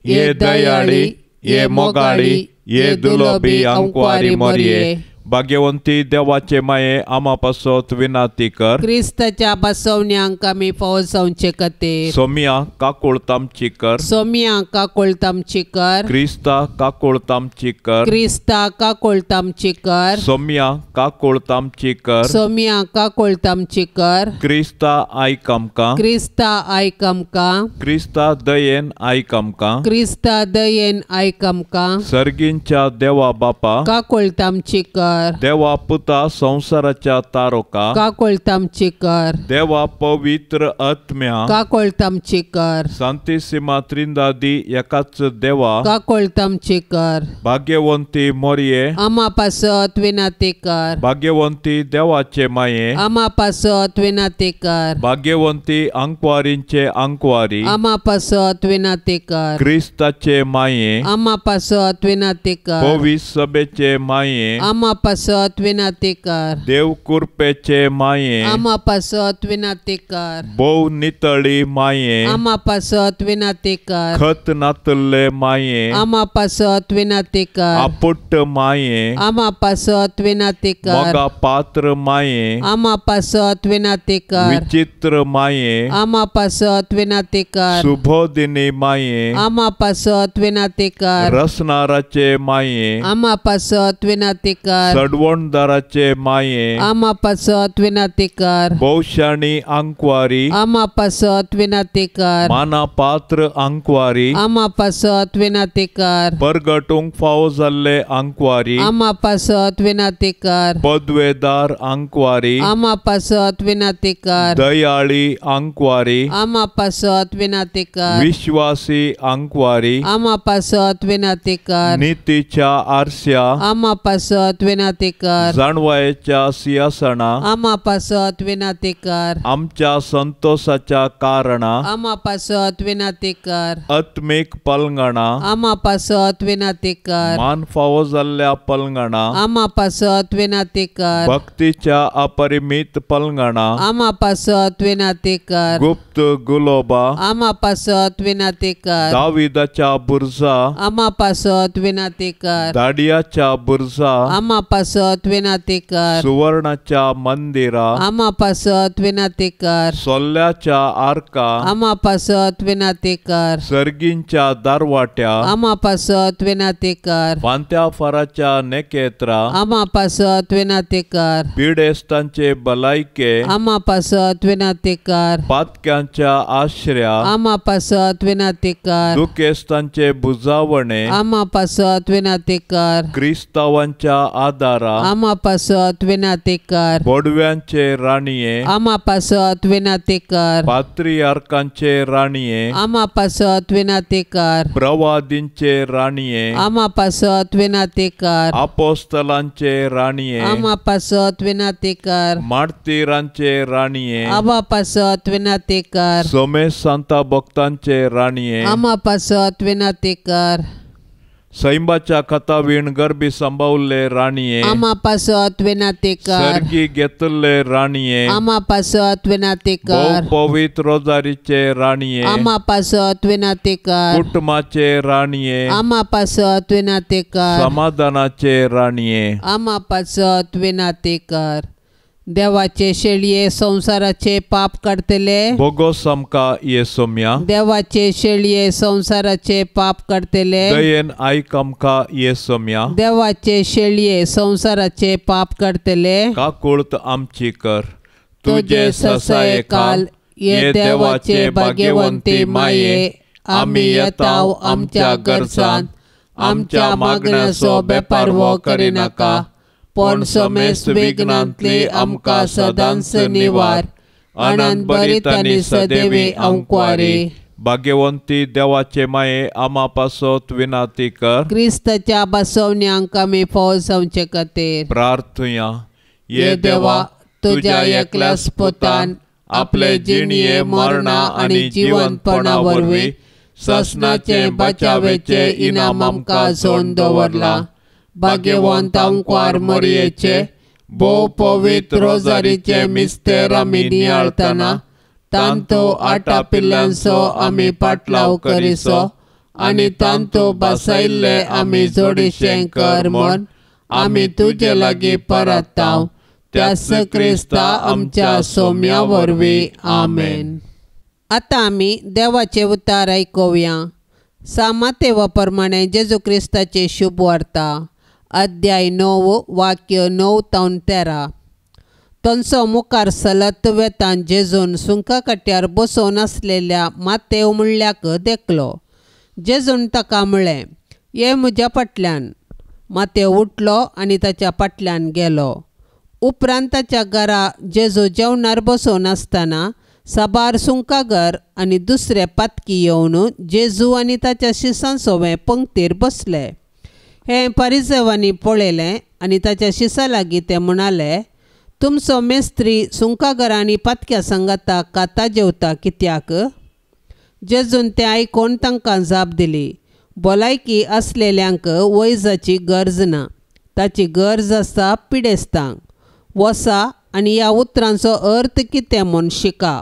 ये दयाळी ये मोगाळी ये दुलोबी अंकवारी मोरये. भाग्यवंती देवाचे माये आम्हा पासत विनंती कर. क्रिस्ताच्या बसवण्यांक आमी फवसावचे खातीर सोमिया काकुळतामची कर. सोमिया काकुळतामची कर. क्रिस्ता काकुळतामची कर. क्रिस्ता काकुळतामची कर. सोमिया काकुळतामची कर. सोमिया काकुळतामची कर. क्रिस्ता आयक आमकां. क्रिस्ता आयक आमकां. क्रिस्ता दयेन आयक आमकां. क्रिस्ता दयेन आयक आमकां. सर्गींच्या देवा बापा काकुळतामची कर. कर देवा पुता संसाराच्या तारोका काकोळतामची कर देवा पवित्र आत्म्या काकोळतामची कर शांतिसीमा त्रिंदादी एकाच देवा काकोळतामची कर भाग्यवंती मोरये आम्हा पासत विनंती कर भाग्यवंती देवाचे माये आम्हा पासत विनंती कर भाग्यवंती अंकवारींचे अंकवारी आम्हा पासत विनंती कर ख्रिस्ताचे माये आम्हा पासत विनंती कर पवित्र सभेचे माये आम्हा पासत विनंती कर देव कृपेचे माये आम्हा पासत विनंती कर बहु नितळी माये आम्हा पासत विनंती कर खत नातले माये आम्हा पासत विनंती कर आपुट्ट माये आम्हा पासत विनंती कर मगा पात्र माये आम्हा पासत विनंती कर विचित्र माये आम्हा पासत विनंती कर शुभोदिनी माये आम्हा पासत विनंती कर रसनाराचे माये आम्हा पासत विनंती कर सडवणदाराचे माये आम्हा पासत विनंती कर बहुशाणी अंकवारी आम्हा पासत विनंती कर माना पात्र अंकवारी आम्हा पासत विनंती कर परगटूंक फावो जाल्ले अंकवारी आम्हा पासत विनंती कर पदवेदार अंकवारी आम्हा पासत विनंती कर दयाळी अंकवारी आम्हा पासत विनंती कर विश्वासी अंकवारी आम्हा पासत विनंती कर नीतीच्या आरस्या आम्हा पासत विनंती कर जाणवायेच्या सिंहासना आम्हा पासत विनंती कर आमच्या संतोषाच्या कारणा आम्हा पासत विनंती कर आत्मिक पलंगणा आम्हा पासत विनंती कर मान फावो जाल्ल्या पलंगणा आम्हा पासत विनंती कर भक्तीच्या अपरिमित पलंगणा आम्हा पासत विनंती कर गुप्त गुलोबा आम्हा पासत विनंती कर दाविदाच्या बुरजा आम्हा पासत विनंती कर दाडियाच्या बुरजा आम्हा पासत विनंती कर सुवर्णाच्या मंदिरा आम्हा पासत विनंती कर सोल्ल्याच्या आर्का आम्हा पासत विनंती कर सर्गींच्या दारवाट्या आम्हा पासत विनंती कर पांत्या फराच्या नेकेत्रा आम्हा पासत विनंती कर पिडेस्तांचे भलायके आम्हा पासत विनंती कर पातक्यांच्या आश्रया आम्हा पासत विनंती कर दुखेस्तांचे बुजावणे आम्हा पासत विनंती कर क्रिस्तावांच्या आदारा आम्हा पासत विनंती कर बोडव्यांचे राणीये आम्हा पासत विनंती कर पात्रियार्कांचे राणीये आम्हा पासत विनंती कर प्रवादींचे राणीये आम्हा पासत विनंती कर अपोस्तलांचे राणीये आम्हा पासत विनंती कर मार्तिरांचे राणीये आम्हा पासत विनंती कर सोमे सांता भक्तांचे राणीये आम्हा पासत विनंती कर सैंबाच्या खतावीण गर्भी सांभाळले राणीये आम्हा पासत विनंती कर सर्गी घेतले राणीये आम्हा पासत विनंती कर पवित्र रोजारीचे राणीये आम्हा पासत विनंती कर कुटुंबाचे राणीये आम्हा पासत विनंती कर समाधानाचे राणीये आम्हा पासत विनंती कर देवाचे शेळये संसाराचे पाप काढतले भोगो समका येसोम्या देवाचे शेळये संसाराचे पाप काढतले दयेन आयकमका येसोम्या देवाचे शेळये संसाराचे पाप काढतले काकुळत आमची कर तुझे ससाये काल ये देवाचे भाग्यवंती माये आम्ही येताव आमच्या गरजांत आमच्या मागण्याचो बेपारवो करिनाका पण समेस विघ्नांतली आमकां सदांच निवार आनंद बरीत आनी सदैवी अंकवारी भाग्यवंती देवाचे माये आमा पासत विनाती कर क्रिस्ताच्या बसवण्यांक आमी फावो जावचे खातीर प्रार्थुया ये देवा तुझ्या एकल्याच पुतान आपले जिणये मरणा आनी जिवंतपणा वरवीं ससनाचे बचावेचे इनाम आमकां जोन दवरला भाग्यवंत अंकवार मरयेचे भोव पवित्र रोजारीचे मिस्तेर आमी नियाळतना तांतो आटा पिल्ल्यांचो आमी पाटलाव करिसो आनी तांतो बसयल्ले आमी जोडिशें कर म्हूण आमी तुजे लागीं परताव त्याच क्रिस्ता आमच्या सोम्या वरवीं आमेन. आतां आमी देवाचे उतार आयकुया. सामातेवा प्रमाणे जेजू क्रिस्ताचे शुभ वार्ता अध्याय 9 वाक्य 9 ते 13. तांचो मुखार चलत वेतान जेजून सुंका कट्यार बसोवन आसलेल्या मातेव म्हणल्याक देखलो. जेजून ताका म्हळें, ये म्हज्या फाटल्यान. मातेव उठलो आनी ताच्या फाटल्यान गेलो. उपरांत ताच्या घरा जेजू जेवणार बसोवन आसतना साबार सुंकागर आनी दुसरे पातकी येवन जेजू आनी ताच्या शिसां सोबे पंक्तीर बसले. हें फारिसेवांनी पळयलें आनी ताच्या शिसां लागीं ते म्हणाले, तुमचो मेस्त्री सुंकागरां आनी पातक्या सांगाता खाता जेवता कित्याक? जेजून तें आयकून तांकां जाप दिली, भलायकी आसलेल्यांक वैजाची गरज ना, ताची गरज आसा पिडेस्तांक. वसा आनी ह्या उतरांचो अर्थ कितें म्हूण शिका.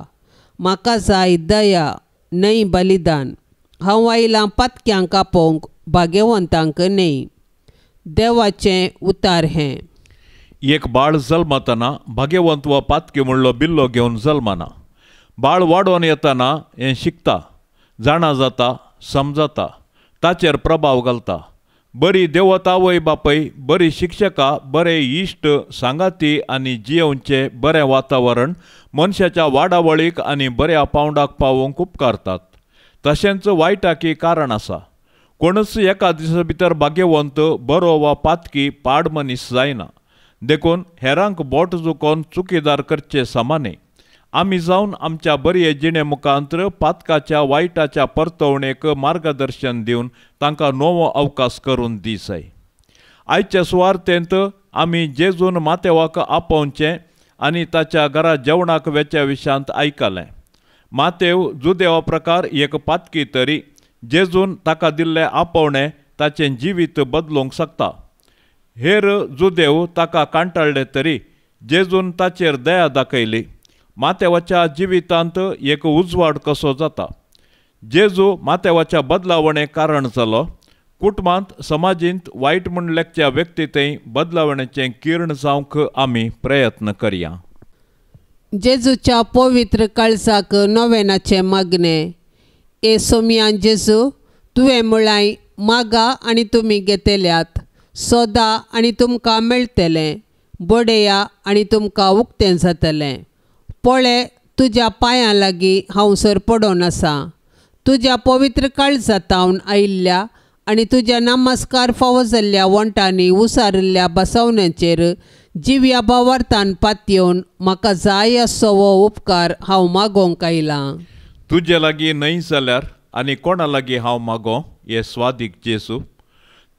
म्हाका जाय दया, न्हय बलिदान. हांव आयलां पातक्यांक आपोवंक, भाग्यवंतांक न्हय. देवाचें उतार हें. एक बाळ जल्मतना भाग्यवंत व पातकी म्हणलो बिल्लो घेवन जल्मना. बाळ वाडोवन येतना हें शिकता, जाणा जाता, समजता, ताचेर प्रभाव घालता. बरी देवता आवय बापय, बरी शिक्षकां, बरे इश्ट सांगाती आनी जियेवचें बरें वातावरण मनशाच्या वाडावळीक आनी बऱ्या पावंडाक पावोवंक उपकारतात. तशेंच वायटाकी कारण आसा. कोणूच एका दिसा भितर भाग्यवंत, बरो वा पातकी पाड मनीस जायना. देखून हेरांक बोट झुकोवन चुकीदार करचे समाने. आमी जावन आमच्या बरये जिणे मुखांत्र पातकाच्या वायटाच्या परतवणेक मार्गदर्शन दिवन तांकां नवो अवकाश करून दी जाय. आयच्या सुवार्तेंत आमी जेजून मातेवाक आपोवचें आनी ताच्या घरा जेवणाक वेच्या विशांत आयकलें. मातेव जुदेवा प्रकार एक पातकी तरी जेजून ताका दिल्लें आपोवणें ताचें जिवीत बदलूंक शकता. हेर जुदेव ताका कांटाळ्ळे तरी जेजून ताचेर दया दाखयली. मातेवाच्या जिवितांत एक उजवाड कसो जाता. जेजू मातेवाच्या बदलावणेक कारण जालो. कुटुंबांत समाजींत वायट म्हूण लेखच्या व्यक्तींतय बदलावणेचें किर्ण जावंक आमी प्रयत्न करया. जेजूच्या पवित्र काळजाक नोवेनाचें मागणें. ए सोम्यान जेजू, तुवें म्हळाय, मागा आनी तुमी घेतल्यात, सोदा आनी तुमकां मेळटलें, बडया आनी तुमकां उक्तें जातलें. पळय, तुज्या पांयां लागीं हांव सर पडोन आसा. तुज्या पवित्र काळजांतावन आयिल्ल्या आनी तुज्या नमस्कार फावो जाल्ल्या वंटांनी उसारिल्ल्या बसवण्यांचेर जिव्या भावार्थान पातयेवन म्हाका जाय असो हो उपकार हांव मागोवंक आयलां. तुजे लागीं न्हय जाल्यार आनी कोणा लागीं हांव मागों, हे स्वादीक जेजू.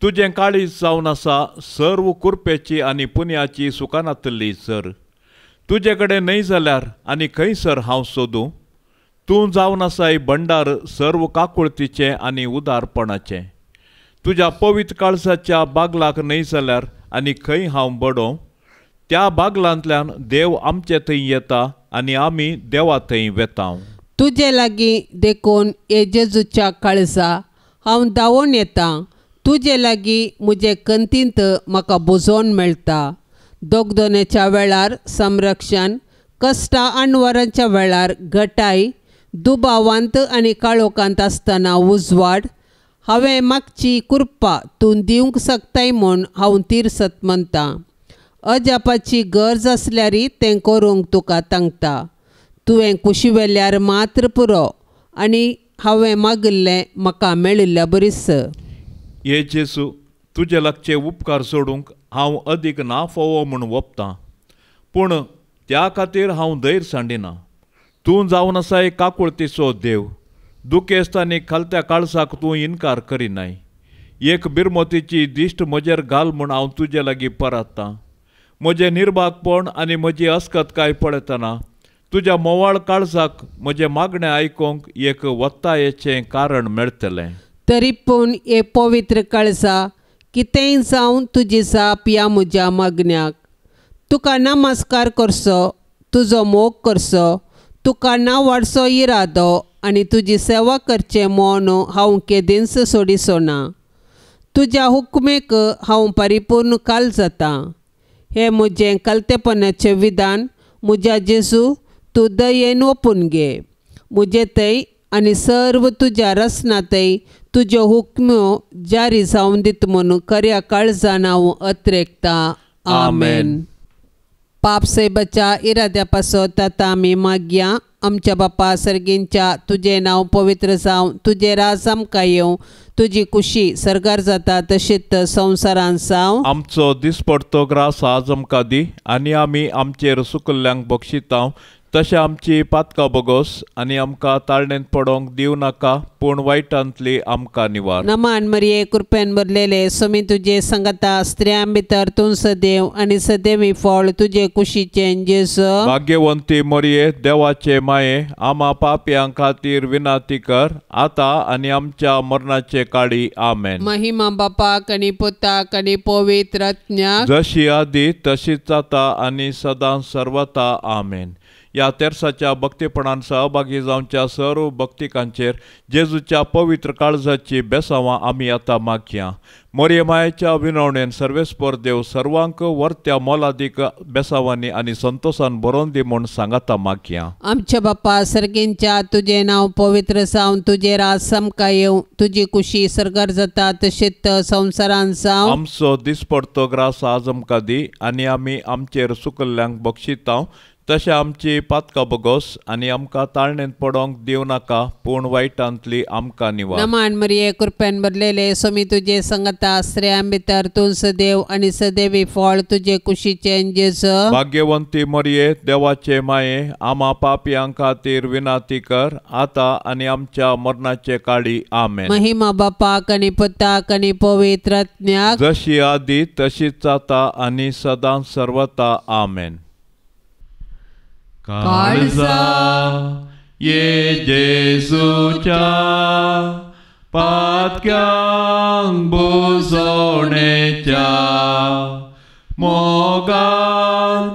तुजें काळीज जावन आसा सर्व कुरपेची आनी पुण्याची सुकानांतली सर. तुजे कडेन न्हय जाल्यार आनी खंयसर हांव सोदूं. तूं जावन आसाय भंडार सर्व काकुळतीचें आनी उदारपणाचें. तुज्या पवित्र काळजाच्या बागलाक न्हय जाल्यार आनी खंय हांव बडों. त्या बागलांतल्यान देव आमचे थंय येता आनी आमी देवा थंय वेतांव. तुजे लागीं देखून हे जेजूच्या काळजा हांव धांवून येतां. तुजे लागीं म्हजे कंतींत म्हाका बुजोवन मेळटा. दोगदोनेच्या वेळार संरक्षण, कश्टां आडवारांच्या वेळार घटाय, दुबावांत आनी काळोखांत आसतना उजवाड. हांवें मागची कृपा तूं दिवंक शकताय म्हूण हांव तिरसत म्हणटां. अजापाची गरज आसल्यारय तें करूंक तुका सांगता. तुवें कुशिवेल्यार मात्र पुरो आनी हांवें मागिल्लें म्हाका मेळिल्लें बरीस. हे जेजू, तुजे लागचे उपकार सोडूंक हांव अदीक ना फोवो म्हूण वोपतां. पूण त्या खातीर हांव धैर्य सांडिना. तूं जावन आसाय काकुळतीचो देव. दुखेस्त आनी खालत्या काळजाक तूं इन्कार करिनाय. एक बिरमोतीची दिश्ट म्हजेर घाल म्हूण हांव तुजे लागीं परतां. म्हजें निर्भागपण आनी म्हजी अस्कतकाय पळयतना तुज्या मोवाळ काळजाक म्हजे मागणें आयकूंक एक वत्तायेचें कारण मेळटलें. तरी पूण हे पवित्र काळजा, कितेंय जावन तुजी जाप ह्या म्हज्या मागण्याक. तुका नमस्कार करचो, तुजो मोग करचो, तुका नांवाडचो इरादो आनी तुजी सेवा करचें मोन हांव केदींच सोडिचो ना. तुज्या हुकमेक हांव परिपूर्ण काल जातां. हें म्हजें कालतेपणाचें विधान म्हज्या जेजू तूं दयेन ओपून घे. म्हजे थंय आनी सर्व तुज्या रसनातय तुज्यो हुकम्यो जारी जावन दित म्हूण खऱ्या काळजान हांव अत्रेकतां. आमेन. पाप से बचा इराद्यापासत आता आमी मागया। आमच्या बापा सर्गींच्या तुझे नाव पवित्र जावं, तुझे राज आमकां येवं, तुझी कुशी सरकार जाता तशीच संवसारान जावं। आमचो दिसपडतो ग्रास आज आमकां दी, आनी आमी आमचेर सुकल्ल्यांक बक्षितांव, तशें आमची पातकां बोगोस आनी आमकां ताळणेंत पडोंक दिव नाका, पूण वायटांतली आमकां निवार। नमान मरिये कृपेन भरलेले स्वामी तुजे संगता स्त्रियां भितर तूं सदैव आनी सदैवी फळ तुजे कुशीचें जेजू। भाग्यवंती मरिये देवाचे माये, आमा पापयां खातीर विनाती कर, आतां आनी आमच्या मरणाचे काळी आमेन। महिमा बापाक आनी पुताक आनी पवित्र आत्म्याक, जशी आदी तशीच आता आनी सदां सर्वता आमेन। ह्या तेर्साच्या भक्तीपणान सहभागी जावच्या सर्व भक्तिकांचेर जेजूच्या पवित्र काळजाची बेसांवां आमी आतां मागया। मोरयेमायेच्या विनवणेन सर्वेस्पर देव सर्वांक वर्त्या मोलादीक बेसांवांनी आनी संतोषान भरोवन दी म्हूण सांगाता मागया। आमच्या बापा सर्गींच्या तुझे नाव पवित्र जावं, तुझे राज आमकां येवं, तुझी कुशी सरकार जाता तशीच संवसारान जावं। आमचो दिसपडतो ग्रास आज आमकां दी, आनी आमी आमचेर सुकल्ल्यांक बक्षितांव, तशें आमची पातकां बोगोस आनी आमकां ताळणेंत पडोंक दिव नाका, पूण वायटांतली आमकां निवार। नमान मरिये कृपेन भरलेले स्वामी तुजे संगता स्त्रियां भितर तूं सदैव आनी सदैवी फळ तुजे कुशीचें जेजू। भाग्यवंती मरिये देवाचे माये, आमा पापयां खातीर विनाती कर, आतां आनी आमच्या मरणाचे काळी आमेन। महिमा बापाक आनी पुताक आनी पवित्र आत्म्याक, जशी आदी तशीच आता आनी सदां सर्वता आमेन। काळजा ये जेजूच्या पातक्यांक बुजोवणेच्या मोगान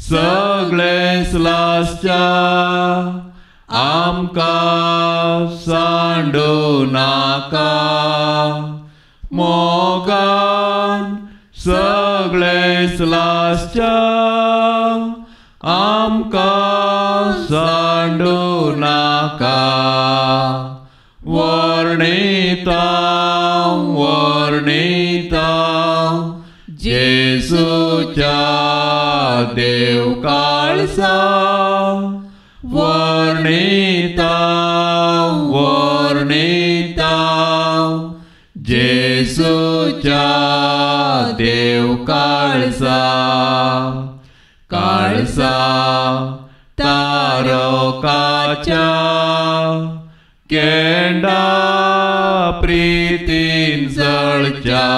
सगळे स्लासच्या आमकां सांडू नाका, मोगान सगळे स्लासच्या आमकां सांडू नाका। वर्णिता वर्णिता जेजूच्या देव काळजा, वर्णिता वर्णिता जेजूच्या देव काळजा। काळजा तारकाच्या केंडा प्रीतीन जळच्या,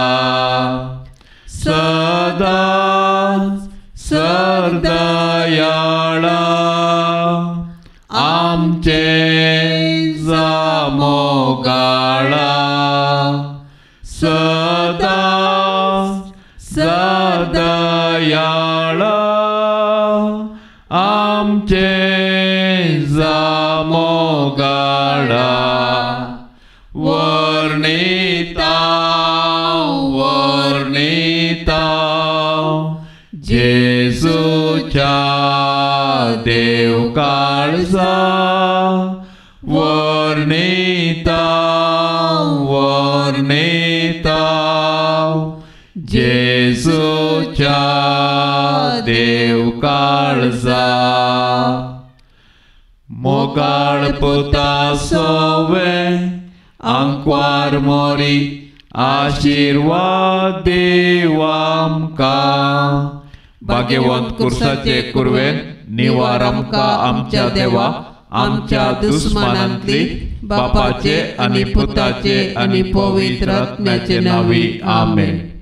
सदांच सरदयाळा आमचे जामोगाळा, सदांच सरदयाळा आमचे जामोगाळा। वर्णिता वर्णिता जेजूच्या देव काळजा, वर्णिता वर्णिता जेजूच्या देव काळजा। मोगाळ पुता सोवे आंकवार मोरी आशीर्वाद देव आमकां, भाग्यवंत कुर्साचे कुरवेन निवार आमकां आमच्या देवा, आमच्या दुस्मानांतली बापाचे आनी पुताचे आनी पवित्र आत्म्याचे नांवी आमेन।